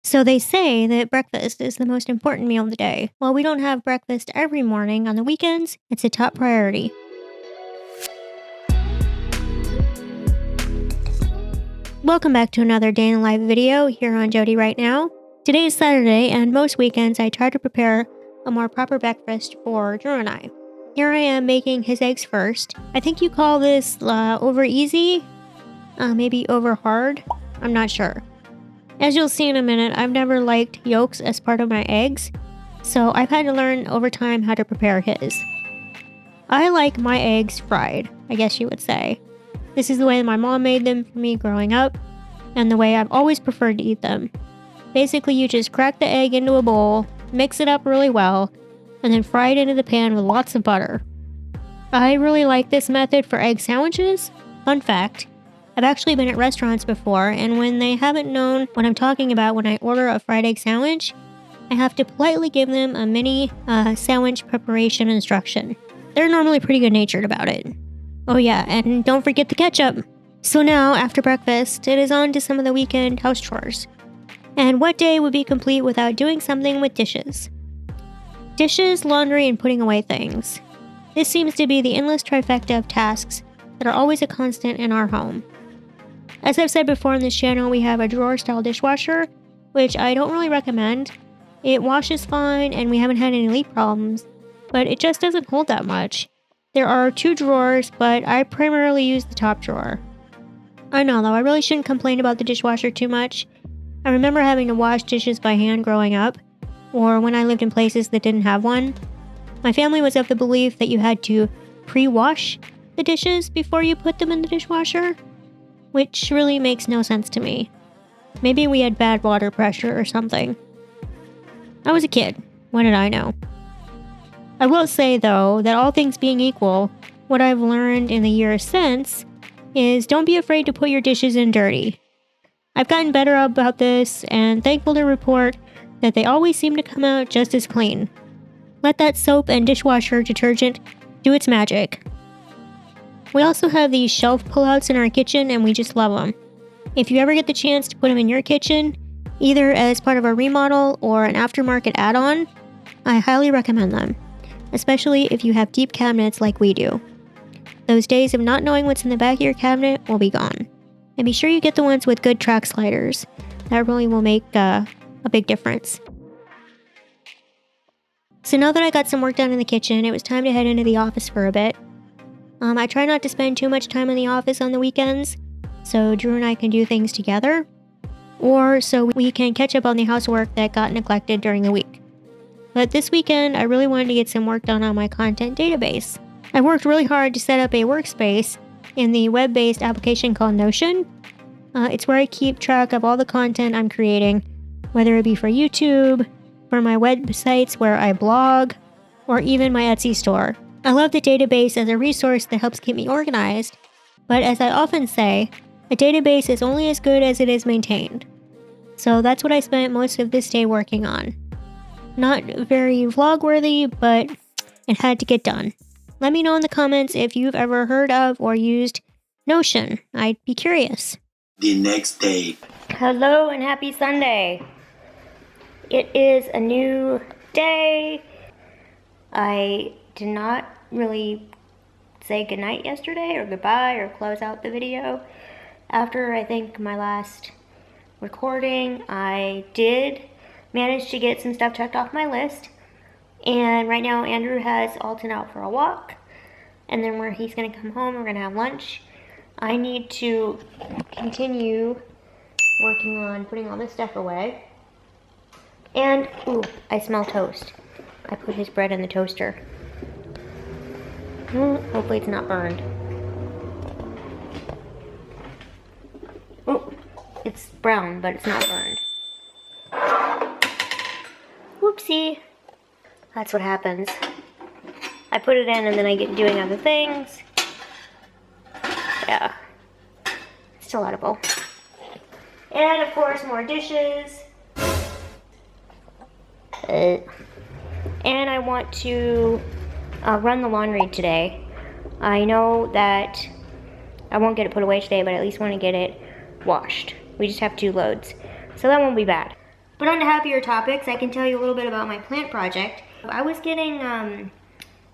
So they say that breakfast is the most important meal of the day. While we don't have breakfast every morning, on the weekends, it's a top priority. Welcome back to another day in the life video here on Jody right now. Today is Saturday, and most weekends I try to prepare a more proper breakfast for Drew and I. Here I am making his eggs first. I think you call this over easy, maybe over hard. I'm not sure. As you'll see in a minute, I've never liked yolks as part of my eggs, so I've had to learn over time how to prepare his. I like my eggs fried, I guess you would say. This is the way my mom made them for me growing up, and the way I've always preferred to eat them. Basically, you just crack the egg into a bowl, mix it up really well, and then fry it into the pan with lots of butter. I really like this method for egg sandwiches. Fun fact, I've actually been at restaurants before, and when they haven't known what I'm talking about when I order a fried egg sandwich, I have to politely give them a mini sandwich preparation instruction. They're normally pretty good-natured about it. Oh yeah, and don't forget the ketchup. So now, after breakfast, it is on to some of the weekend house chores. And what day would be complete without doing something with dishes? Dishes, laundry, and putting away things. This seems to be the endless trifecta of tasks that are always a constant in our home. As I've said before on this channel, we have a drawer-style dishwasher, which I don't really recommend. It washes fine, and we haven't had any leak problems, but it just doesn't hold that much. There are 2 drawers, but I primarily use the top drawer. I know though, I really shouldn't complain about the dishwasher too much. I remember having to wash dishes by hand growing up, or when I lived in places that didn't have one. My family was of the belief that you had to pre-wash the dishes before you put them in the dishwasher, which really makes no sense to me. Maybe we had bad water pressure or something. I was a kid. What did I know? I will say, though, that all things being equal, what I've learned in the years since is don't be afraid to put your dishes in dirty. I've gotten better about this and thankful to report that they always seem to come out just as clean. Let that soap and dishwasher detergent do its magic. We also have these shelf pullouts in our kitchen, and we just love them. If you ever get the chance to put them in your kitchen, either as part of a remodel or an aftermarket add-on, I highly recommend them, especially if you have deep cabinets like we do. Those days of not knowing what's in the back of your cabinet will be gone. And be sure you get the ones with good track sliders. That really will make a big difference. So now that I got some work done in the kitchen, it was time to head into the office for a bit. I try not to spend too much time in the office on the weekends, so Drew and I can do things together, or so we can catch up on the housework that got neglected during the week. But this weekend, I really wanted to get some work done on my content database. I worked really hard to set up a workspace in the web-based application called Notion. It's where I keep track of all the content I'm creating, whether it be for YouTube, for my websites where I blog, or even my Etsy store. I love the database as a resource that helps keep me organized, but as I often say, a database is only as good as it is maintained. So that's what I spent most of this day working on. Not very vlog-worthy, but it had to get done. Let me know in the comments if you've ever heard of or used Notion. I'd be curious. The next day. Hello and happy Sunday. It is a new day. I did not really say goodnight yesterday or goodbye or close out the video. After I think my last recording, I did manage to get some stuff checked off my list. And right now Andrew has Alton out for a walk. And then where he's gonna come home, we're gonna have lunch. I need to continue working on putting all this stuff away. And, ooh, I smell toast. I put his bread in the toaster. Hopefully it's not burned. Oh, it's brown, but it's not burned. Whoopsie. That's what happens. I put it in and then I get doing other things. Yeah. It's still edible. And of course, more dishes. And I want to run the laundry today. I know that I won't get it put away today, but I at least want to get it washed. We just have 2 loads, so that won't be bad. But on to happier topics, I can tell you a little bit about my plant project. I was getting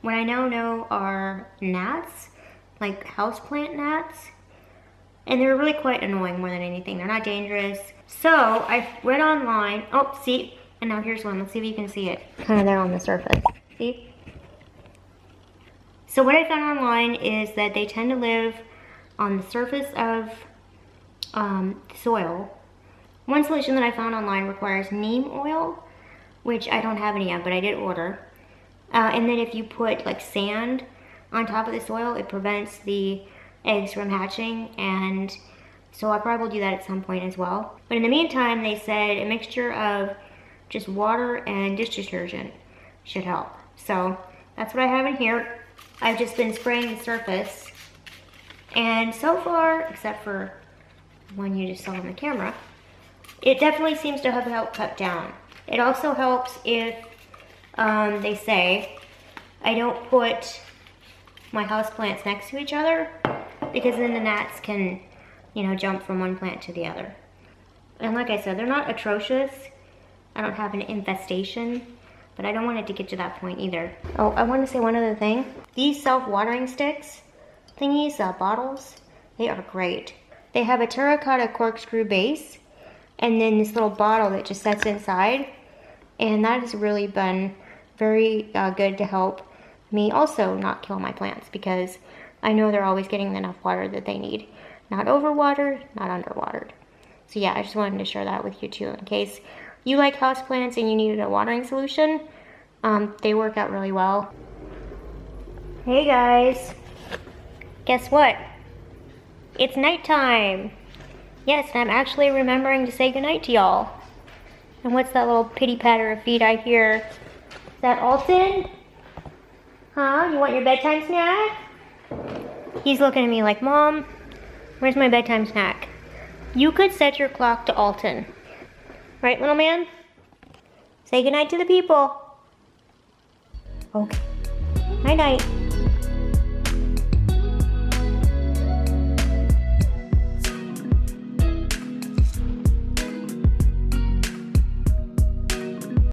what I now know are gnats, like houseplant gnats. And they're really quite annoying more than anything. They're not dangerous. So I went online. Oh, see? And now here's one. Let's see if you can see it. Kind of there on the surface. See? So what I found online is that they tend to live on the surface of soil. One solution that I found online requires neem oil, which I don't have any of, but I did order. And then if you put like sand on top of the soil, it prevents the eggs from hatching, and so I probably will do that at some point as well. But in the meantime, they said a mixture of just water and dish detergent should help. So that's what I have in here. I've just been spraying the surface, and so far, except for the one you just saw on the camera, it definitely seems to have helped cut down. It also helps if they say I don't put my houseplants next to each other, because then the gnats can, you know, jump from one plant to the other. And like I said, they're not atrocious. I don't have an infestation, but I don't want it to get to that point either. Oh, I want to say one other thing. These self-watering sticks thingies, bottles, they are great. They have a terracotta corkscrew base, and then this little bottle that just sets inside, and that has really been very good to help me also not kill my plants, because I know they're always getting enough water that they need. Not overwatered, not underwatered. So yeah, I just wanted to share that with you too, in case you like houseplants and you needed a watering solution. They work out really well. Hey guys, guess what? It's nighttime. Yes, and I'm actually remembering to say goodnight to y'all. And what's that little pitty patter of feet I hear? Is that Alton? Huh? You want your bedtime snack? He's looking at me like, Mom, where's my bedtime snack? You could set your clock to Alton. Right, little man? Say goodnight to the people. Okay. Night-night.